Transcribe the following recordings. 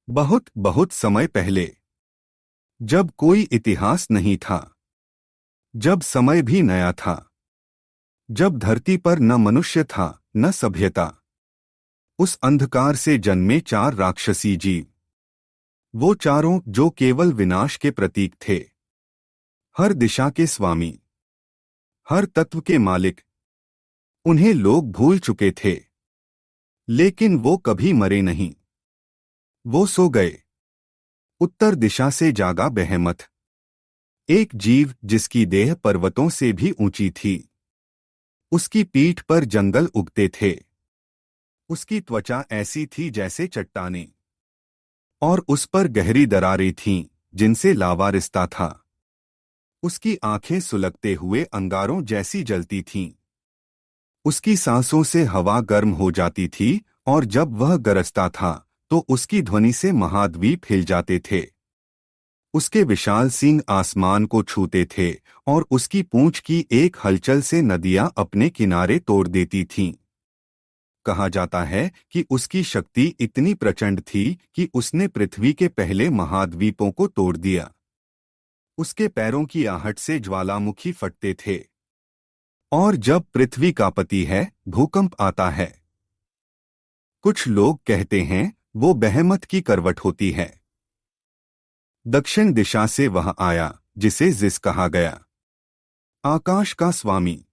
बहुत बहुत समय पहले, जब कोई इतिहास नहीं था, जब समय भी नया था, जब धरती पर न मनुष्य था न सभ्यता, उस अंधकार से जन्मे चार राक्षसी जीव। वो चारों जो केवल विनाश के प्रतीक थे, हर दिशा के स्वामी, हर तत्व के मालिक। उन्हें लोग भूल चुके थे, लेकिन वो कभी मरे नहीं। वो सो गए। उत्तर दिशा से जागा बेहेमथ, एक जीव जिसकी देह पर्वतों से भी ऊंची थी। उसकी पीठ पर जंगल उगते थे। उसकी त्वचा ऐसी थी जैसे चट्टानें, और उस पर गहरी दरारें थीं जिनसे लावा रिसता था। उसकी आंखें सुलगते हुए अंगारों जैसी जलती थीं। उसकी सांसों से हवा गर्म हो जाती थी, और जब वह गरजता था तो उसकी ध्वनि से महाद्वीप हिल जाते थे। उसके विशाल सींग आसमान को छूते थे, और उसकी पूंछ की एक हलचल से नदियां अपने किनारे तोड़ देती थीं। कहा जाता है कि उसकी शक्ति इतनी प्रचंड थी कि उसने पृथ्वी के पहले महाद्वीपों को तोड़ दिया। उसके पैरों की आहट से ज्वालामुखी फटते थे, और जब पृथ्वी कांपती है भूकंप आता है। कुछ लोग कहते हैं वो बेहेमत की करवट होती है। दक्षिण दिशा से वह आया जिसे जिस कहा गया, आकाश का स्वामी,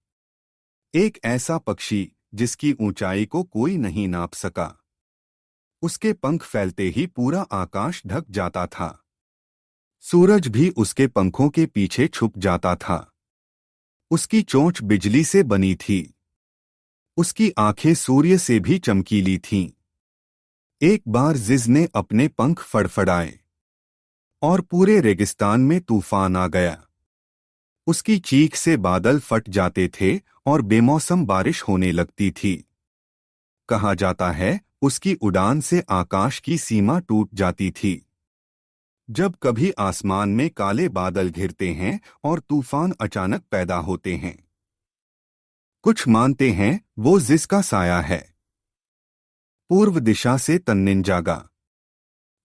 एक ऐसा पक्षी जिसकी ऊंचाई को कोई नहीं नाप सका। उसके पंख फैलते ही पूरा आकाश ढक जाता था। सूरज भी उसके पंखों के पीछे छुप जाता था। उसकी चोंच बिजली से बनी थी। उसकी आंखें सूर्य से भी चमकीली थीं। एक बार जिज ने अपने पंख फड़फड़ाए, और पूरे रेगिस्तान में तूफान आ गया। उसकी चीख से बादल फट जाते थे, और बेमौसम बारिश होने लगती थी। कहा जाता है उसकी उड़ान से आकाश की सीमा टूट जाती थी। जब कभी आसमान में काले बादल घिरते हैं और तूफान अचानक पैदा होते हैं। कुछ मानते हैं वो जिस का साया है। पूर्व दिशा से तन्निन जागा,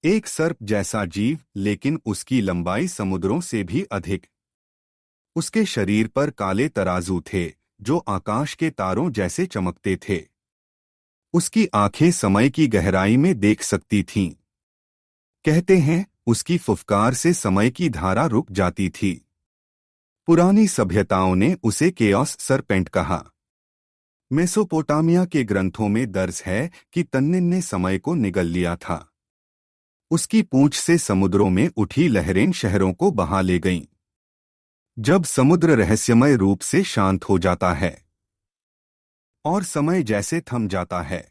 एक सर्प जैसा जीव, लेकिन उसकी लंबाई समुद्रों से भी अधिक। उसके शरीर पर काले तराजू थे जो आकाश के तारों जैसे चमकते थे। उसकी आंखें समय की गहराई में देख सकती थीं। कहते हैं उसकी फुफकार से समय की धारा रुक जाती थी। पुरानी सभ्यताओं ने उसे केओस सरपेंट कहा। मेसोपोटामिया के ग्रंथों में दर्ज है कि तन्निन ने समय को निगल लिया था। उसकी पूंछ से समुद्रों में उठी लहरें शहरों को बहा ले गईं। जब समुद्र रहस्यमय रूप से शांत हो जाता है और समय जैसे थम जाता है,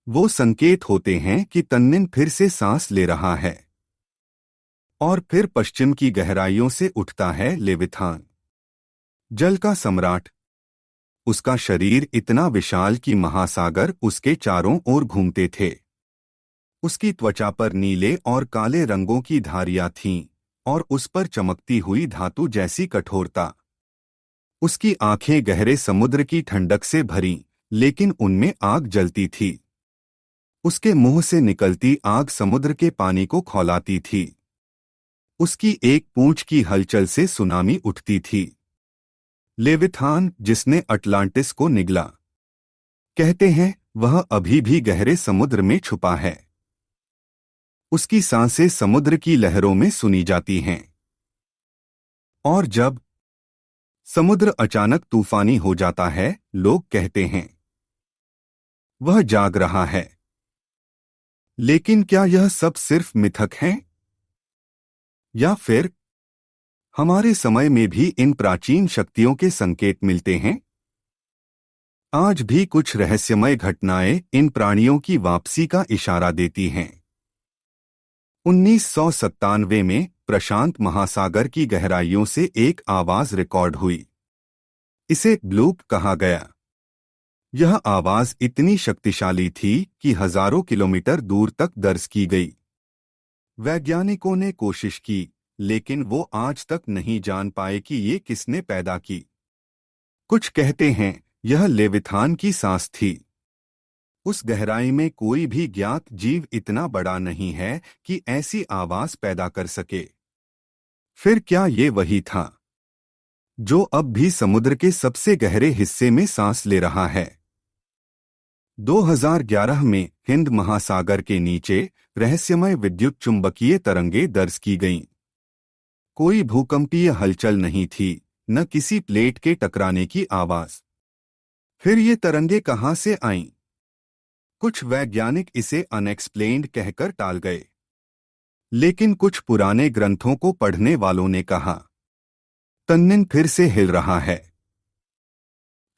वो संकेत होते हैं कि तन्निन फिर से सांस ले रहा है। और फिर पश्चिम की गहराइयों से उठता है लेविथान, जल का सम्राट। उसका शरीर इतना विशाल कि महासागर उसके चारों ओर घूमते थे। उसकी त्वचा पर नीले और काले रंगों की धारियां थीं, और उस पर चमकती हुई धातु जैसी कठोरता। उसकी आंखें गहरे समुद्र की ठंडक से भरीं, लेकिन उनमें आग जलती थी। उसके मुंह से निकलती आग समुद्र के पानी को खौलाती थी। उसकी एक पूंछ की हलचल से सुनामी उठती थी। लेविथान जिसने अटलांटिस को निगला, कहते हैं वह अभी भी गहरे समुद्र में छुपा है। उसकी सांसें समुद्र की लहरों में सुनी जाती हैं। और जब समुद्र अचानक तूफानी हो जाता है, लोग कहते हैं वह जाग रहा है। लेकिन क्या यह सब सिर्फ मिथक है, या फिर हमारे समय में भी इन प्राचीन शक्तियों के संकेत मिलते हैं? आज भी कुछ रहस्यमय घटनाएं इन प्राणियों की वापसी का इशारा देती हैं। 1997 में प्रशांत महासागर की गहराइयों से एक आवाज रिकॉर्ड हुई। इसे ब्लूप कहा गया। यह आवाज इतनी शक्तिशाली थी कि हजारों किलोमीटर दूर तक दर्ज की गई। वैज्ञानिकों ने कोशिश की, लेकिन वो आज तक नहीं जान पाए कि ये किसने पैदा की। कुछ कहते हैं यह लेविथान की सांस थी। उस गहराई में कोई भी ज्ञात जीव इतना बड़ा नहीं है कि ऐसी आवाज पैदा कर सके। फिर क्या ये वही था जो अब भी समुद्र के सबसे गहरे हिस्से में सांस ले रहा है? 2011 में हिंद महासागर के नीचे रहस्यमय विद्युत चुंबकीय तरंगें दर्ज की गईं। कोई भूकंपीय हलचल नहीं थी, न किसी प्लेट के टकराने की आवाज। फिर ये तरंगें कहां से आईं? कुछ वैज्ञानिक इसे अनएक्सप्लेन्ड कहकर टाल गए, लेकिन कुछ पुराने ग्रंथों को पढ़ने वालों ने कहा, तन्निन फिर से हिल रहा है।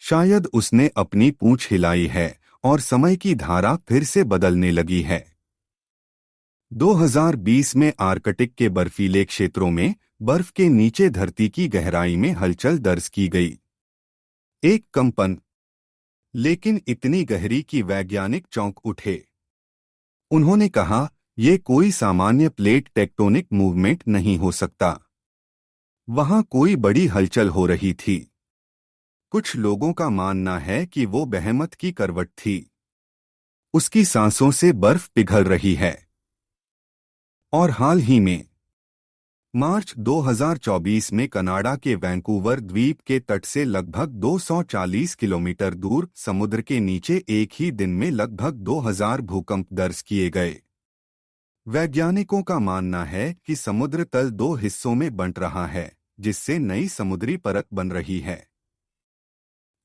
शायद उसने अपनी पूंछ हिलाई है और समय की धारा फिर से बदलने लगी है। 2020 में आर्कटिक के बर्फीले क्षेत्रों में बर्फ के नीचे धरती की गहराई में हलचल दर्ज की गई। एक कंपन, लेकिन इतनी गहरी कि वैज्ञानिक चौंक उठे। उन्होंने कहा, यह कोई सामान्य प्लेट टेक्टोनिक मूवमेंट नहीं हो सकता। वहां कोई बड़ी हलचल हो रही थी। कुछ लोगों का मानना है कि वो बेहेमत की करवट थी। उसकी सांसों से बर्फ पिघल रही है। और हाल ही में मार्च 2024 में कनाडा के वैंकूवर द्वीप के तट से लगभग 240 किलोमीटर दूर समुद्र के नीचे एक ही दिन में लगभग 2000 भूकंप दर्ज किए गए। वैज्ञानिकों का मानना है कि समुद्र तल दो हिस्सों में बंट रहा है, जिससे नई समुद्री परत बन रही है।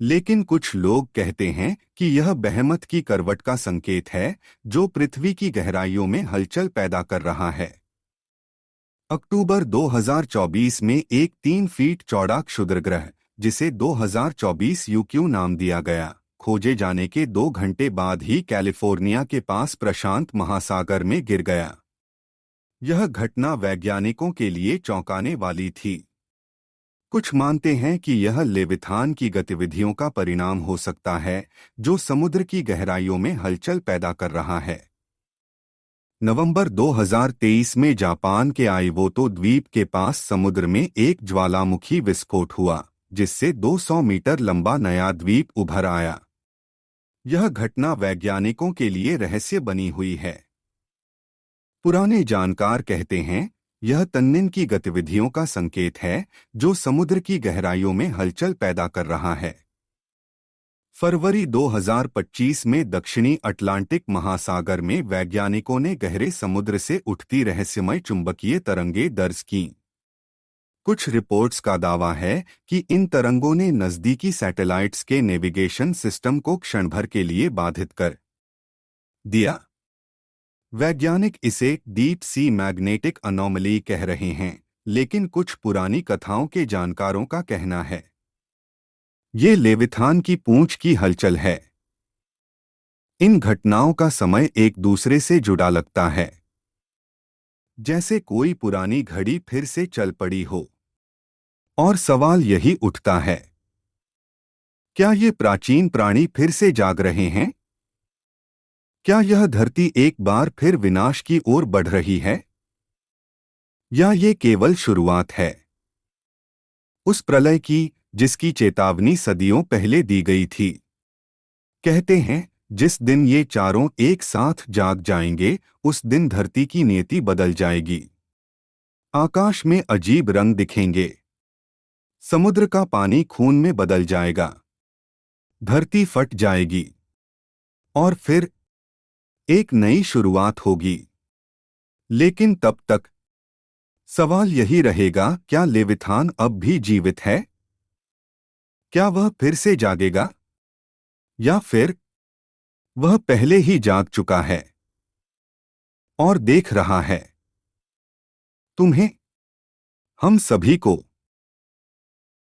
लेकिन कुछ लोग कहते हैं कि यह बेहेमत की करवट का संकेत है, जो पृथ्वी की गहराइयों में हलचल पैदा कर रहा है। अक्टूबर 2024 में एक 3 फीट चौड़ा क्षुद्रग्रह, जिसे 2024 यूक्यू नाम दिया गया, खोजे जाने के 2 घंटे बाद ही कैलिफोर्निया के पास प्रशांत महासागर में गिर गया। यह घटना वैज्ञानिकों के लिए चौंकाने वाली थी। कुछ मानते हैं कि यह लेविथान की गतिविधियों का परिणाम हो सकता है, जो समुद्र की गहराइयों में हलचल पैदा कर रहा है। नवंबर 2023 में जापान के आइवोतो द्वीप के पास समुद्र में एक ज्वालामुखी विस्फोट हुआ, जिससे 200 मीटर लंबा नया द्वीप उभर आया। यह घटना वैज्ञानिकों के लिए रहस्य बनी हुई है। पुराने जानकार कहते हैं, यह तन्निन की गतिविधियों का संकेत है, जो समुद्र की गहराइयों में हलचल पैदा कर रहा है। फरवरी 2025 में दक्षिणी अटलांटिक महासागर में वैज्ञानिकों ने गहरे समुद्र से उठती रहस्यमय चुंबकीय तरंगें दर्ज कीं। कुछ रिपोर्ट्स का दावा है कि इन तरंगों ने नजदीकी सैटेलाइट्स के नेविगेशन सिस्टम को क्षणभर के लिए बाधित कर दिया। वैज्ञानिक इसे डीप सी मैग्नेटिक अनोमली कह रहे हैं, लेकिन कुछ पुरानी कथाओं के जानकारों का कहना है ये लेविथान की पूंछ की हलचल है। इन घटनाओं का समय एक दूसरे से जुड़ा लगता है, जैसे कोई पुरानी घड़ी फिर से चल पड़ी हो। और सवाल यही उठता है, क्या ये प्राचीन प्राणी फिर से जाग रहे हैं? क्या यह धरती एक बार फिर विनाश की ओर बढ़ रही है? या ये केवल शुरुआत है उस प्रलय की, जिसकी चेतावनी सदियों पहले दी गई थी? कहते हैं, जिस दिन ये चारों एक साथ जाग जाएंगे, उस दिन धरती की नियति बदल जाएगी। आकाश में अजीब रंग दिखेंगे। समुद्र का पानी खून में बदल जाएगा। धरती फट जाएगी। और फिर एक नई शुरुआत होगी। लेकिन तब तक सवाल यही रहेगा, क्या लेविथान अब भी जीवित है? क्या वह फिर से जागेगा? या फिर वह पहले ही जाग चुका है और देख रहा है तुम्हें, हम सभी को?